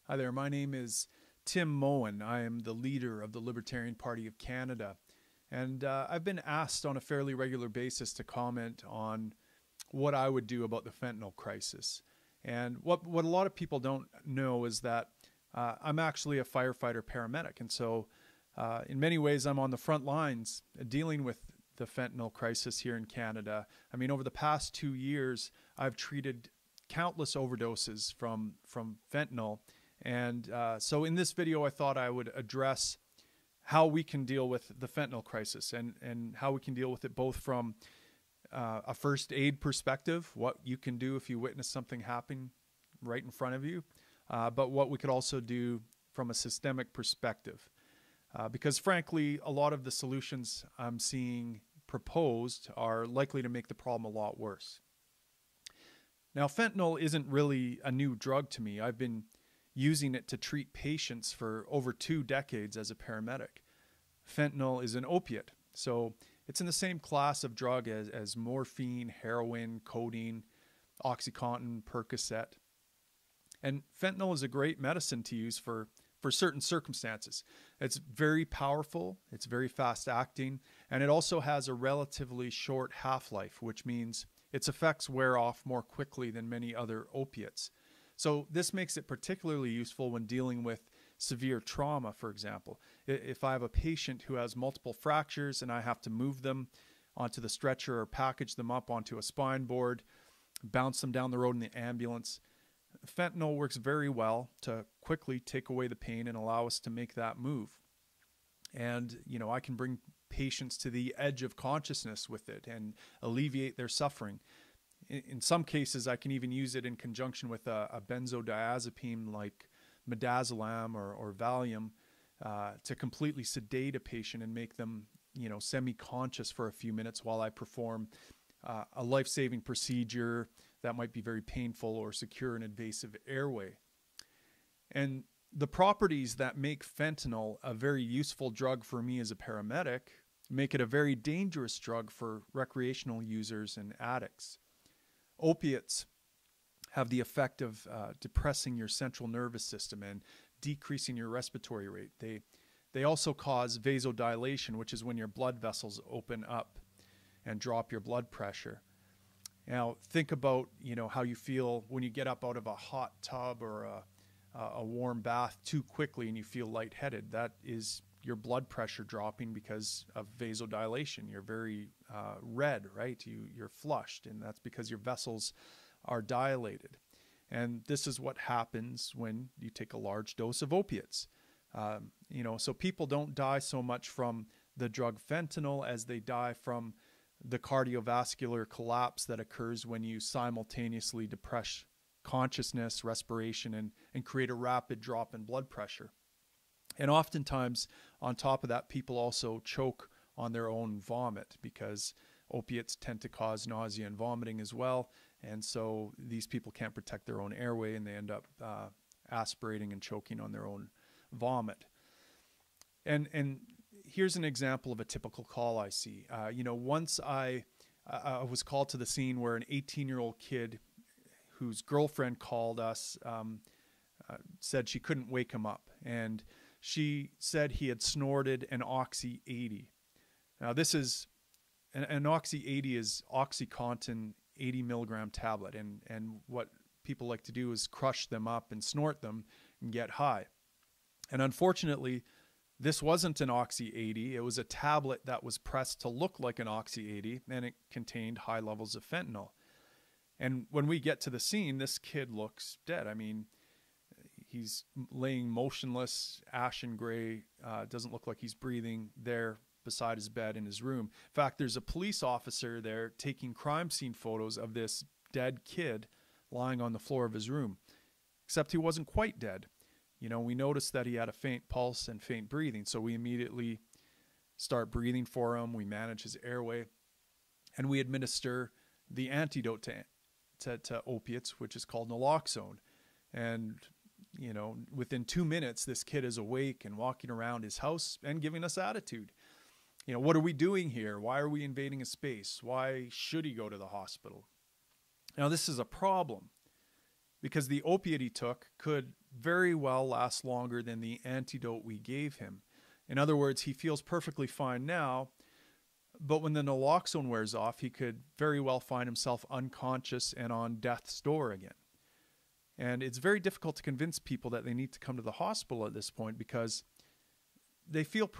Hi there, my name is Tim Moen. I am the leader of the Libertarian Party of Canada. And I've been asked on a fairly regular basis to comment on what I would do about the fentanyl crisis. And what a lot of people don't know is that I'm actually a firefighter paramedic. And so in many ways, I'm on the front lines dealing with the fentanyl crisis here in Canada. I mean, over the past 2 years, I've treated countless overdoses from fentanyl. And so in this video, I thought I would address how we can deal with the fentanyl crisis and how we can deal with it both from a first aid perspective, what you can do if you witness something happen right in front of you, but what we could also do from a systemic perspective. Because frankly, a lot of the solutions I'm seeing proposed are likely to make the problem a lot worse. Now, fentanyl isn't really a new drug to me. I've been using it to treat patients for over 2 decades as a paramedic. Fentanyl is an opiate, so it's in the same class of drug as morphine, heroin, codeine, OxyContin, Percocet. And fentanyl is a great medicine to use for certain circumstances. It's very powerful, it's very fast acting, and it also has a relatively short half-life, which means its effects wear off more quickly than many other opiates. So this makes it particularly useful when dealing with severe trauma, for example. If I have a patient who has multiple fractures and I have to move them onto the stretcher or package them up onto a spine board, bounce them down the road in the ambulance, fentanyl works very well to quickly take away the pain and allow us to make that move. And, I can bring patients to the edge of consciousness with it and alleviate their suffering. In some cases, I can even use it in conjunction with a benzodiazepine like midazolam or Valium to completely sedate a patient and make them, semi-conscious for a few minutes while I perform a life-saving procedure that might be very painful or secure an invasive airway. And the properties that make fentanyl a very useful drug for me as a paramedic make it a very dangerous drug for recreational users and addicts. Opiates have the effect of depressing your central nervous system and decreasing your respiratory rate. They also cause vasodilation, which is when your blood vessels open up and drop your blood pressure. Now, think about how you feel when you get up out of a hot tub or a warm bath too quickly and you feel lightheaded. That is your blood pressure dropping because of vasodilation. You're very red, right? You're flushed, and that's because your vessels are dilated. And this is what happens when you take a large dose of opiates. So people don't die so much from the drug fentanyl as they die from the cardiovascular collapse that occurs when you simultaneously depress consciousness, respiration, and create a rapid drop in blood pressure. And oftentimes, on top of that, people also choke on their own vomit because opiates tend to cause nausea and vomiting as well. And so these people can't protect their own airway and they end up aspirating and choking on their own vomit. And here's an example of a typical call I see. Once I was called to the scene where an 18-year-old kid whose girlfriend called us said she couldn't wake him up. And she said he had snorted an Oxy 80. Now this is, an Oxy 80 is OxyContin 80 milligram tablet. And what people like to do is crush them up and snort them and get high. And unfortunately, this wasn't an Oxy 80. It was a tablet that was pressed to look like an Oxy 80, and it contained high levels of fentanyl. And when we get to the scene, this kid looks dead. I mean, he's laying motionless, ashen gray, doesn't look like he's breathing there beside his bed in his room. In fact, there's a police officer there taking crime scene photos of this dead kid lying on the floor of his room, except he wasn't quite dead. We noticed that he had a faint pulse and faint breathing, so we immediately start breathing for him. We manage his airway, and we administer the antidote to opiates, which is called naloxone. And within 2 minutes, this kid is awake and walking around his house and giving us attitude. What are we doing here? Why are we invading a space? Why should he go to the hospital? Now, this is a problem because the opiate he took could very well last longer than the antidote we gave him. In other words, he feels perfectly fine now, but when the naloxone wears off, he could very well find himself unconscious and on death's door again. And it's very difficult to convince people that they need to come to the hospital at this point because they feel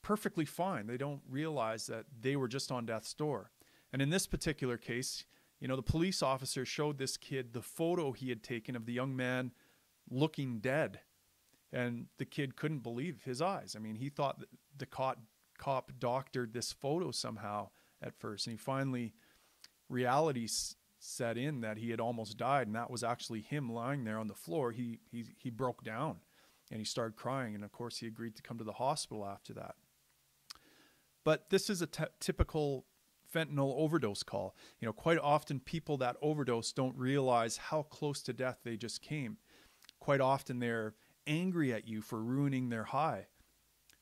perfectly fine. They don't realize that they were just on death's door. And in this particular case, you know, the police officer showed this kid the photo he had taken of the young man looking dead. And the kid couldn't believe his eyes. I mean, he thought that the cop doctored this photo somehow at first. And he finally, reality set in that he had almost died. And that was actually him lying there on the floor. He broke down and he started crying. And of course, he agreed to come to the hospital after that. But this is a typical fentanyl overdose call. You know, quite often people that overdose don't realize how close to death they just came. Quite often they're angry at you for ruining their high.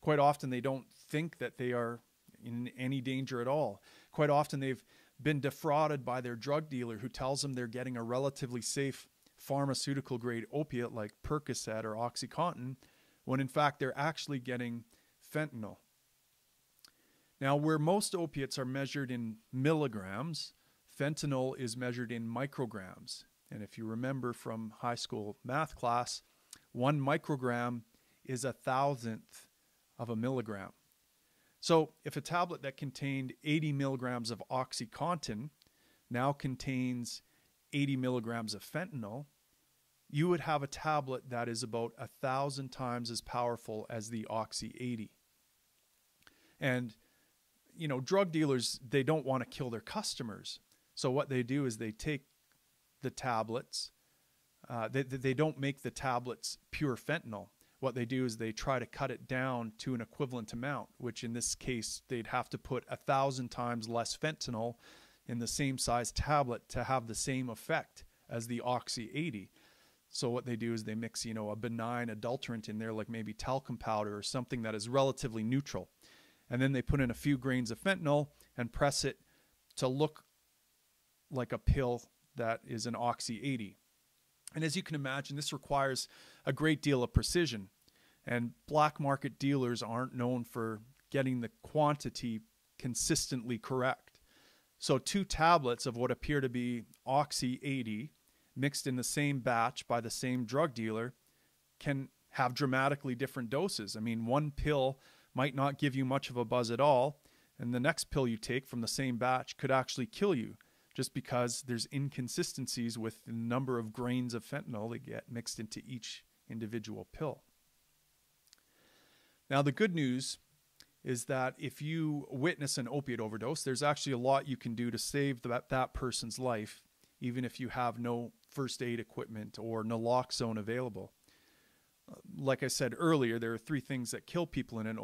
Quite often they don't think that they are in any danger at all. Quite often they've been defrauded by their drug dealer who tells them they're getting a relatively safe pharmaceutical grade opiate like Percocet or OxyContin, when in fact they're actually getting fentanyl. Now, where most opiates are measured in milligrams, fentanyl is measured in micrograms. And if you remember from high school math class, 1 microgram is 1,000th of a milligram. So if a tablet that contained 80 milligrams of OxyContin now contains 80 milligrams of fentanyl, you would have a tablet that is about 1,000 times as powerful as the Oxy 80. And, you know, drug dealers, they don't want to kill their customers. So what they do is they take the tablets, they don't make the tablets pure fentanyl. What they do is they try to cut it down to an equivalent amount, which in this case, they'd have to put 1,000 times less fentanyl in the same size tablet to have the same effect as the Oxy 80. So what they do is they mix, you know, a benign adulterant in there, like maybe talcum powder or something that is relatively neutral. And then they put in a few grains of fentanyl and press it to look like a pill that is an Oxy 80. And as you can imagine, this requires a great deal of precision. And black market dealers aren't known for getting the quantity consistently correct. So 2 tablets of what appear to be Oxy 80 mixed in the same batch by the same drug dealer can have dramatically different doses. I mean, 1 pill might not give you much of a buzz at all, and the next pill you take from the same batch could actually kill you, just because there's inconsistencies with the number of grains of fentanyl that get mixed into each individual pill. Now, the good news is that if you witness an opiate overdose, there's actually a lot you can do to save that person's life, even if you have no first aid equipment or naloxone available. Like I said earlier, there are 3 things that kill people in an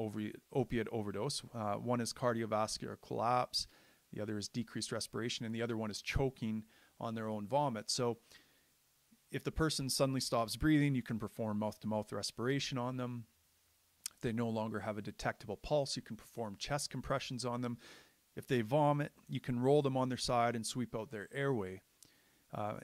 opiate overdose. One is cardiovascular collapse, the other is decreased respiration, and the other one is choking on their own vomit. So if the person suddenly stops breathing, you can perform mouth-to-mouth respiration on them. If they no longer have a detectable pulse, you can perform chest compressions on them. If they vomit, you can roll them on their side and sweep out their airway.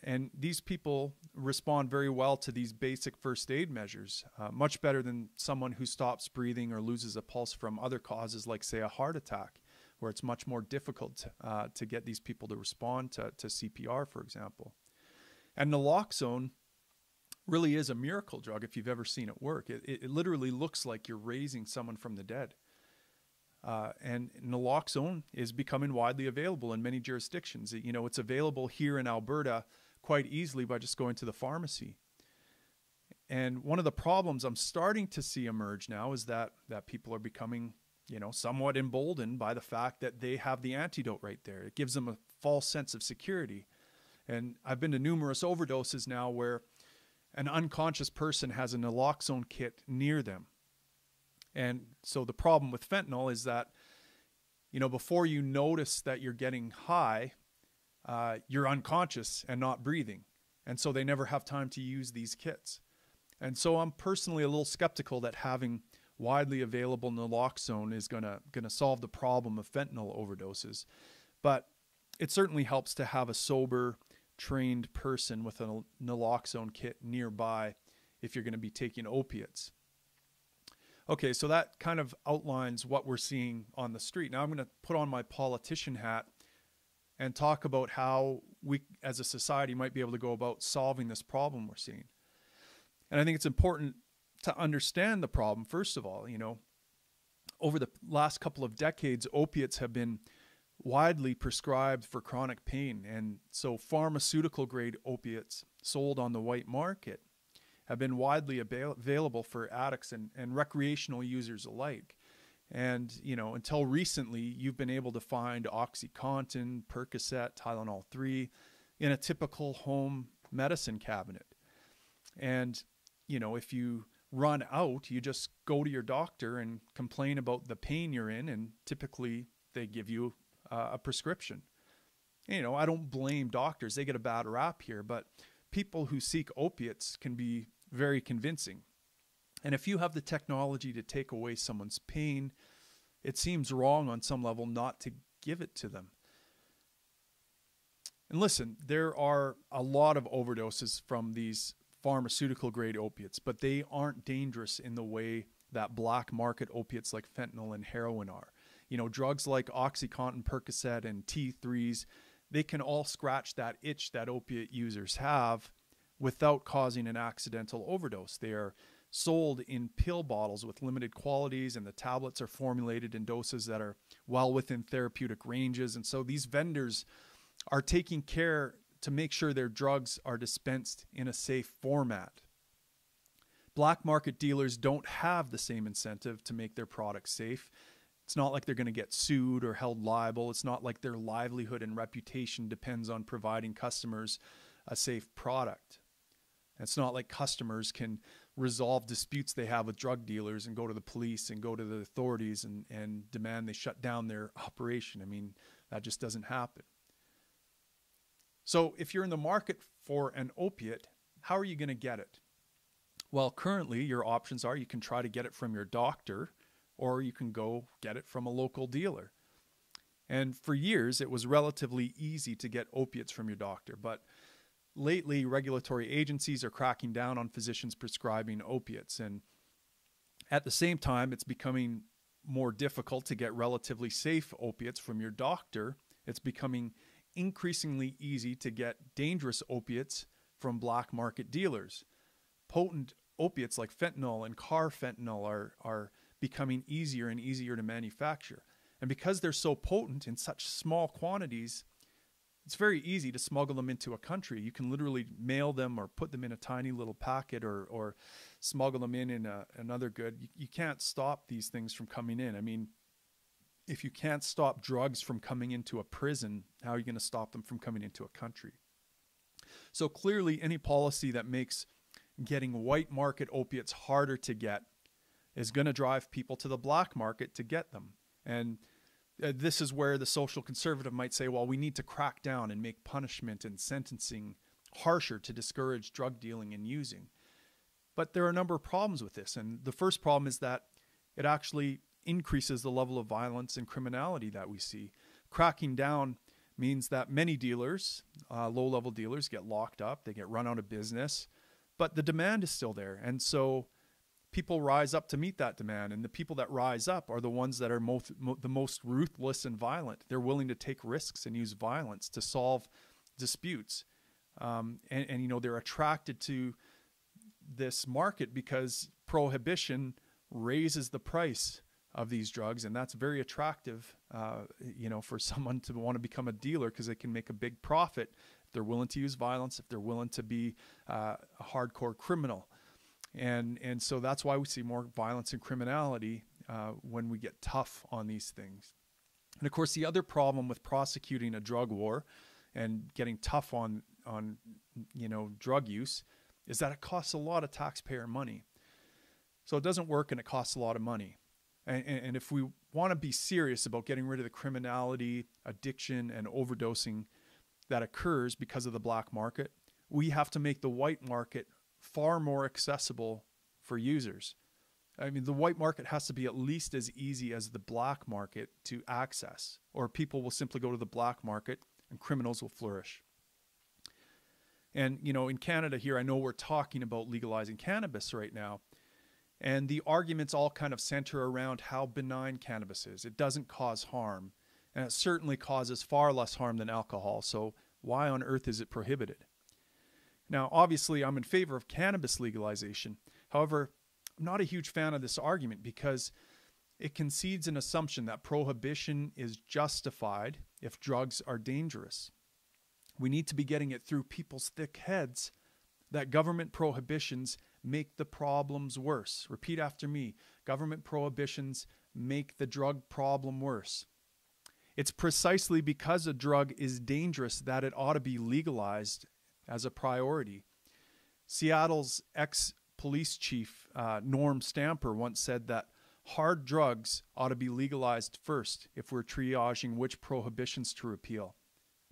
And these people respond very well to these basic first aid measures, much better than someone who stops breathing or loses a pulse from other causes, like, say, a heart attack, where it's much more difficult to get these people to respond to CPR, for example. And naloxone really is a miracle drug if you've ever seen it work. It literally looks like you're raising someone from the dead. And naloxone is becoming widely available in many jurisdictions. You know, it's available here in Alberta quite easily by just going to the pharmacy. And one of the problems I'm starting to see emerge now is that people are becoming, you know, somewhat emboldened by the fact that they have the antidote right there. It gives them a false sense of security. And I've been to numerous overdoses now where an unconscious person has a naloxone kit near them. And so the problem with fentanyl is that, you know, before you notice that you're getting high, you're unconscious and not breathing. And so they never have time to use these kits. And so I'm personally a little skeptical that having widely available naloxone is gonna solve the problem of fentanyl overdoses. But it certainly helps to have a sober, trained person with a naloxone kit nearby if you're going to be taking opiates. Okay, so that kind of outlines what we're seeing on the street. Now I'm going to put on my politician hat and talk about how we as a society might be able to go about solving this problem we're seeing. And I think it's important to understand the problem, first of all. Over the last couple of decades, opiates have been widely prescribed for chronic pain. And so pharmaceutical grade opiates sold on the white market have been widely available for addicts and recreational users alike. And, until recently, you've been able to find OxyContin, Percocet, Tylenol 3 in a typical home medicine cabinet. And, if you run out, you just go to your doctor and complain about the pain you're in, and typically they give you a prescription. I don't blame doctors. They get a bad rap here, but people who seek opiates can be very convincing. And if you have the technology to take away someone's pain, it seems wrong on some level not to give it to them. And listen, there are a lot of overdoses from these pharmaceutical grade opiates, but they aren't dangerous in the way that black market opiates like fentanyl and heroin are. Drugs like OxyContin, Percocet, and T3s, they can all scratch that itch that opiate users have without causing an accidental overdose. They are sold in pill bottles with limited qualities, and the tablets are formulated in doses that are well within therapeutic ranges. And so these vendors are taking care to make sure their drugs are dispensed in a safe format. Black market dealers don't have the same incentive to make their products safe. It's not like they're going to get sued or held liable. It's not like their livelihood and reputation depends on providing customers a safe product. It's not like customers can resolve disputes they have with drug dealers and go to the police and go to the authorities and demand they shut down their operation. I mean, that just doesn't happen. So if you're in the market for an opiate, how are you going to get it? Well, currently your options are you can try to get it from your doctor, or you can go get it from a local dealer. And for years, it was relatively easy to get opiates from your doctor, but lately, regulatory agencies are cracking down on physicians prescribing opiates. And at the same time, it's becoming more difficult to get relatively safe opiates from your doctor. It's becoming increasingly easy to get dangerous opiates from black market dealers. Potent opiates like fentanyl and carfentanil are becoming easier and easier to manufacture. And because they're so potent in such small quantities, it's very easy to smuggle them into a country. You can literally mail them or put them in a tiny little packet or smuggle them in another good. You can't stop these things from coming in. I mean, if you can't stop drugs from coming into a prison, how are you going to stop them from coming into a country? So clearly, any policy that makes getting white market opiates harder to get is going to drive people to the black market to get them. And this is where the social conservative might say, well, we need to crack down and make punishment and sentencing harsher to discourage drug dealing and using. But there are a number of problems with this. And the first problem is that it actually increases the level of violence and criminality that we see. Cracking down means that many dealers, low-level dealers, get locked up. They get run out of business. But the demand is still there. And so people rise up to meet that demand. And the people that rise up are the ones that are the most ruthless and violent. They're willing to take risks and use violence to solve disputes. And you know, they're attracted to this market because prohibition raises the price of these drugs, and that's very attractive, you know, for someone to want to become a dealer because they can make a big profit if they're willing to use violence, if they're willing to be a hardcore criminal, and so that's why we see more violence and criminality when we get tough on these things. And of course, the other problem with prosecuting a drug war and getting tough on you know, drug use is that it costs a lot of taxpayer money. So it doesn't work and it costs a lot of money. And if we want to be serious about getting rid of the criminality, addiction, and overdosing that occurs because of the black market, we have to make the white market far more accessible for users. I mean, the white market has to be at least as easy as the black market to access, or people will simply go to the black market and criminals will flourish. And, in Canada here, I know we're talking about legalizing cannabis right now. And the arguments all kind of center around how benign cannabis is. It doesn't cause harm. And it certainly causes far less harm than alcohol. So why on earth is it prohibited? Now, obviously, I'm in favor of cannabis legalization. However, I'm not a huge fan of this argument because it concedes an assumption that prohibition is justified if drugs are dangerous. We need to be getting it through people's thick heads that government prohibitions make the problems worse. Repeat after me. Government prohibitions make the drug problem worse. It's precisely because a drug is dangerous that it ought to be legalized as a priority. Seattle's ex-police chief, Norm Stamper, once said that hard drugs ought to be legalized first if we're triaging which prohibitions to repeal.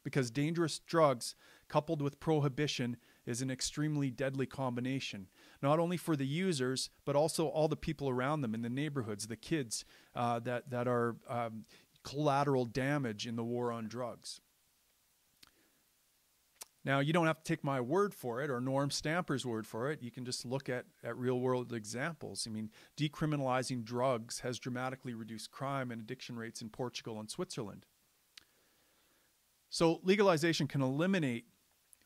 Because dangerous drugs coupled with prohibition is an extremely deadly combination, not only for the users, but also all the people around them in the neighborhoods, the kids that are collateral damage in the war on drugs. Now, you don't have to take my word for it or Norm Stamper's word for it. You can just look at real-world examples. I mean, decriminalizing drugs has dramatically reduced crime and addiction rates in Portugal and Switzerland. So legalization can eliminate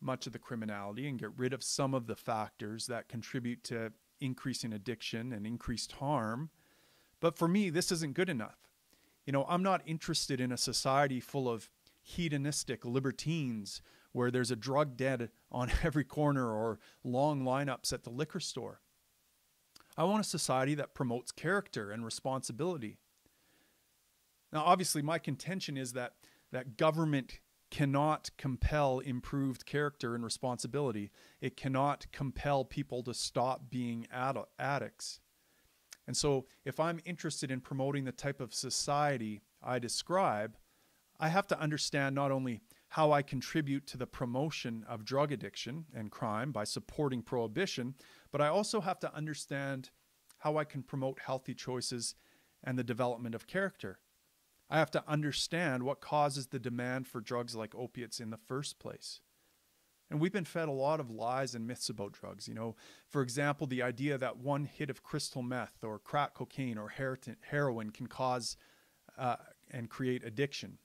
much of the criminality and get rid of some of the factors that contribute to increasing addiction and increased harm. But for me, this isn't good enough. I'm not interested in a society full of hedonistic libertines where there's a drug den on every corner or long lineups at the liquor store. I want a society that promotes character and responsibility. Now, obviously, my contention is that government cannot compel improved character and responsibility. It cannot compel people to stop being addicts. And so if I'm interested in promoting the type of society I describe, I have to understand not only how I contribute to the promotion of drug addiction and crime by supporting prohibition, but I also have to understand how I can promote healthy choices and the development of character. I have to understand what causes the demand for drugs like opiates in the first place. And we've been fed a lot of lies and myths about drugs. For example, the idea that one hit of crystal meth or crack cocaine or heroin can cause and create addiction.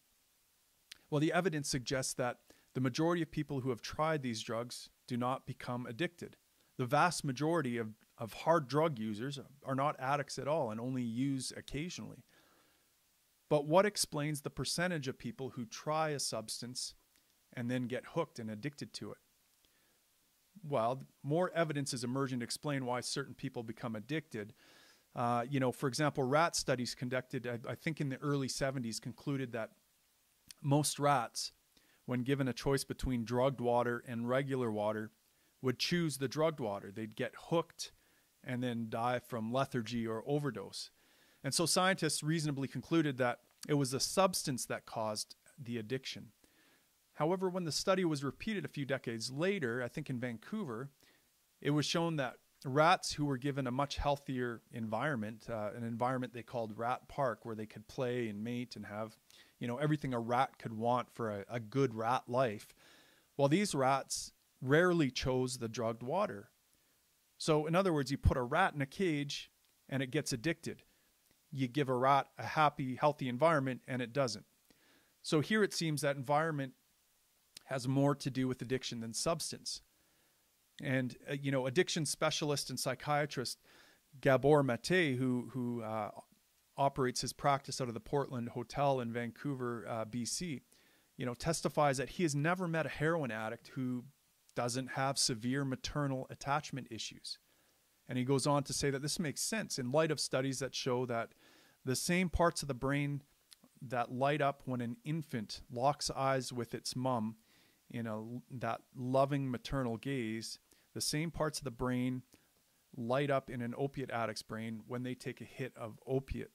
Well, the evidence suggests that the majority of people who have tried these drugs do not become addicted. The vast majority of hard drug users are not addicts at all and only use occasionally. But what explains the percentage of people who try a substance and then get hooked and addicted to it? Well, more evidence is emerging to explain why certain people become addicted. For example, rat studies conducted, I think in the early 70s, concluded that most rats, when given a choice between drugged water and regular water, would choose the drugged water. They'd get hooked and then die from lethargy or overdose. And so scientists reasonably concluded that it was the substance that caused the addiction. However, when the study was repeated a few decades later, I think in Vancouver, it was shown that rats who were given a much healthier environment, an environment they called Rat Park, where they could play and mate and have, everything a rat could want for a good rat life. Well, these rats rarely chose the drugged water. So in other words, you put a rat in a cage and it gets addicted. You give a rat a happy, healthy environment and it doesn't. So here it seems that environment has more to do with addiction than substance. And, addiction specialist and psychiatrist Gabor Mate, who operates his practice out of the Portland Hotel in Vancouver, BC, testifies that he has never met a heroin addict who doesn't have severe maternal attachment issues. And he goes on to say that this makes sense in light of studies that show that the same parts of the brain that light up when an infant locks eyes with its mom in that loving maternal gaze, the same parts of the brain light up in an opiate addict's brain when they take a hit of opiate.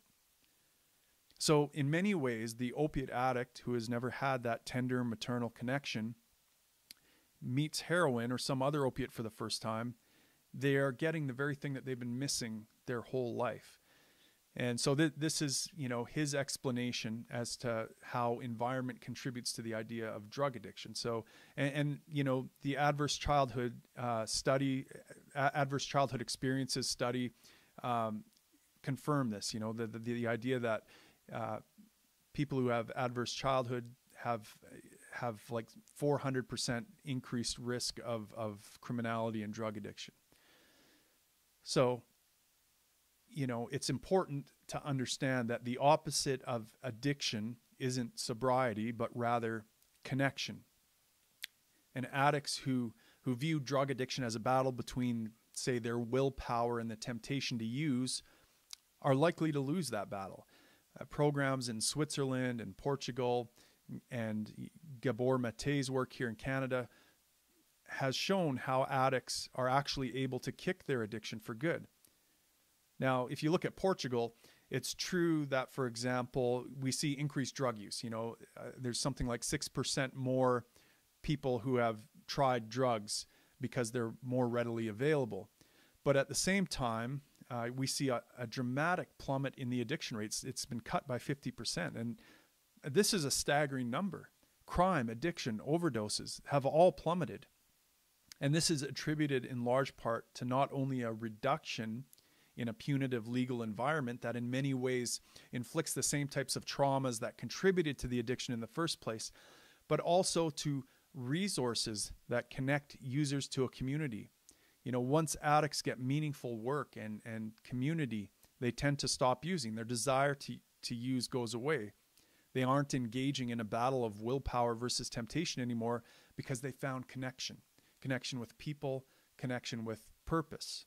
So in many ways, the opiate addict who has never had that tender maternal connection meets heroin or some other opiate for the first time, they are getting the very thing that they've been missing their whole life. And so this is, his explanation as to how environment contributes to the idea of drug addiction. So, and the adverse childhood adverse childhood experiences study confirm this. The idea that people who have adverse childhood have like 400% increased risk of criminality and drug addiction. So, it's important to understand that the opposite of addiction isn't sobriety, but rather connection. And addicts who view drug addiction as a battle between, say, their willpower and the temptation to use are likely to lose that battle. Programs in Switzerland and Portugal and Gabor Mate's work here in Canada has shown how addicts are actually able to kick their addiction for good. Now, if you look at Portugal, it's true that, for example, we see increased drug use. There's something like 6% more people who have tried drugs because they're more readily available. But at the same time, we see a dramatic plummet in the addiction rates. It's been cut by 50%. And this is a staggering number. Crime, addiction, overdoses have all plummeted. And this is attributed in large part to not only a reduction in a punitive legal environment that in many ways inflicts the same types of traumas that contributed to the addiction in the first place, but also to resources that connect users to a community. Once addicts get meaningful work and community, they tend to stop using. Their desire to use goes away. They aren't engaging in a battle of willpower versus temptation anymore because they found connection with people, connection with purpose.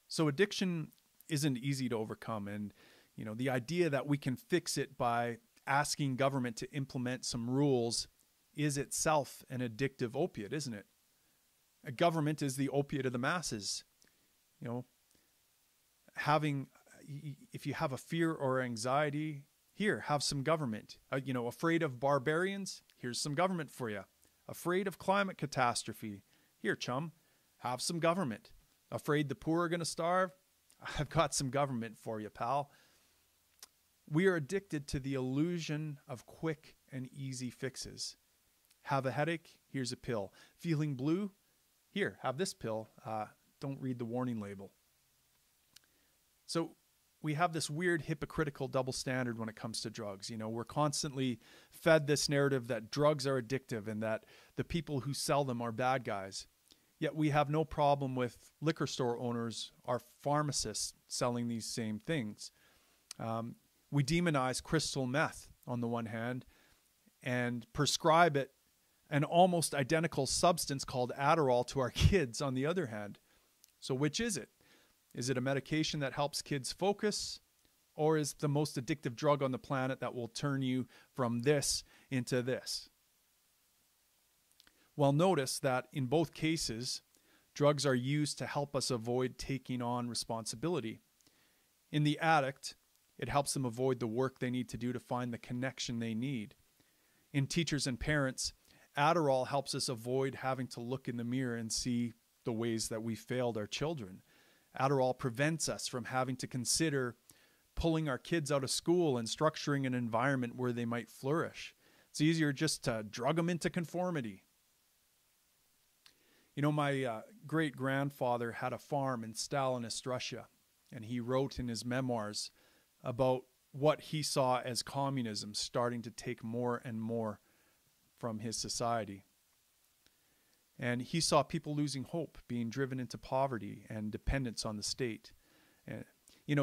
So addiction isn't easy to overcome. And, the idea that we can fix it by asking government to implement some rules is itself an addictive opiate, isn't it? A government is the opiate of the masses. If you have a fear or anxiety, here, have some government. Afraid of barbarians? Here's some government for you. Afraid of climate catastrophe? Here, chum, have some government. Afraid the poor are going to starve? I've got some government for you, pal. We are addicted to the illusion of quick and easy fixes. Have a headache? Here's a pill. Feeling blue? Here, have this pill. Don't read the warning label. So we have this weird hypocritical double standard when it comes to drugs. We're constantly fed this narrative that drugs are addictive and that the people who sell them are bad guys. Yet we have no problem with liquor store owners or pharmacists selling these same things. We demonize crystal meth on the one hand and prescribe it an almost identical substance called Adderall to our kids on the other hand. So which is it? Is it a medication that helps kids focus, or is it the most addictive drug on the planet that will turn you from this into this? Well, notice that in both cases, drugs are used to help us avoid taking on responsibility. In the addict, it helps them avoid the work they need to do to find the connection they need. In teachers and parents, Adderall helps us avoid having to look in the mirror and see the ways that we failed our children. Adderall prevents us from having to consider pulling our kids out of school and structuring an environment where they might flourish. It's easier just to drug them into conformity. My great-grandfather had a farm in Stalinist Russia, and he wrote in his memoirs about what he saw as communism starting to take more and more from his society. And he saw people losing hope, being driven into poverty and dependence on the state. And,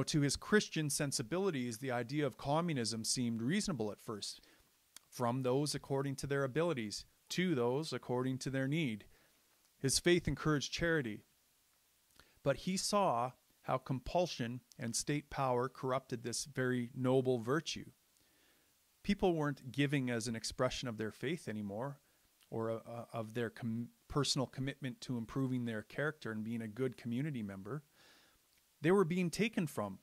to his Christian sensibilities, the idea of communism seemed reasonable at first. From those according to their abilities, to those according to their need. His faith encouraged charity. But he saw how compulsion and state power corrupted this very noble virtue. People weren't giving as an expression of their faith anymore, or of their personal commitment to improving their character and being a good community member. They were being taken from.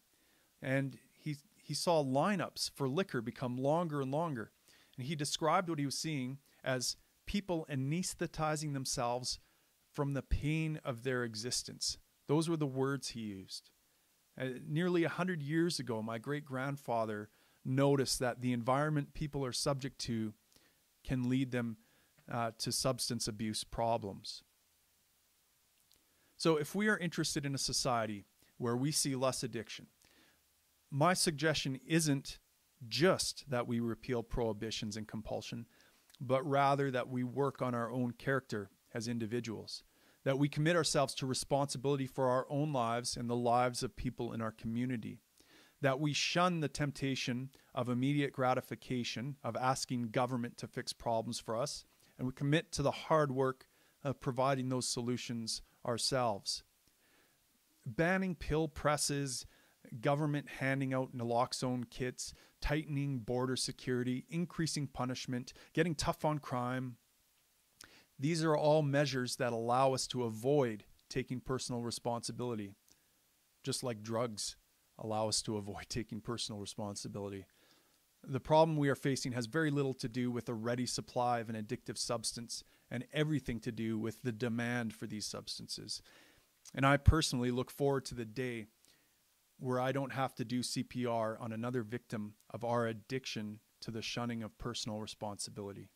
And he saw lineups for liquor become longer and longer. And he described what he was seeing as people anesthetizing themselves from the pain of their existence. Those were the words he used. Nearly 100 years ago, my great-grandfather noticed that the environment people are subject to can lead them to substance abuse problems. So if we are interested in a society where we see less addiction, my suggestion isn't just that we repeal prohibitions and compulsion, but rather that we work on our own character as individuals, that we commit ourselves to responsibility for our own lives and the lives of people in our community, that we shun the temptation of immediate gratification, of asking government to fix problems for us, and we commit to the hard work of providing those solutions ourselves. Banning pill presses, government handing out naloxone kits, tightening border security, increasing punishment, getting tough on crime. These are all measures that allow us to avoid taking personal responsibility, just like drugs allow us to avoid taking personal responsibility. The problem we are facing has very little to do with a ready supply of an addictive substance and everything to do with the demand for these substances. And I personally look forward to the day where I don't have to do CPR on another victim of our addiction to the shunning of personal responsibility.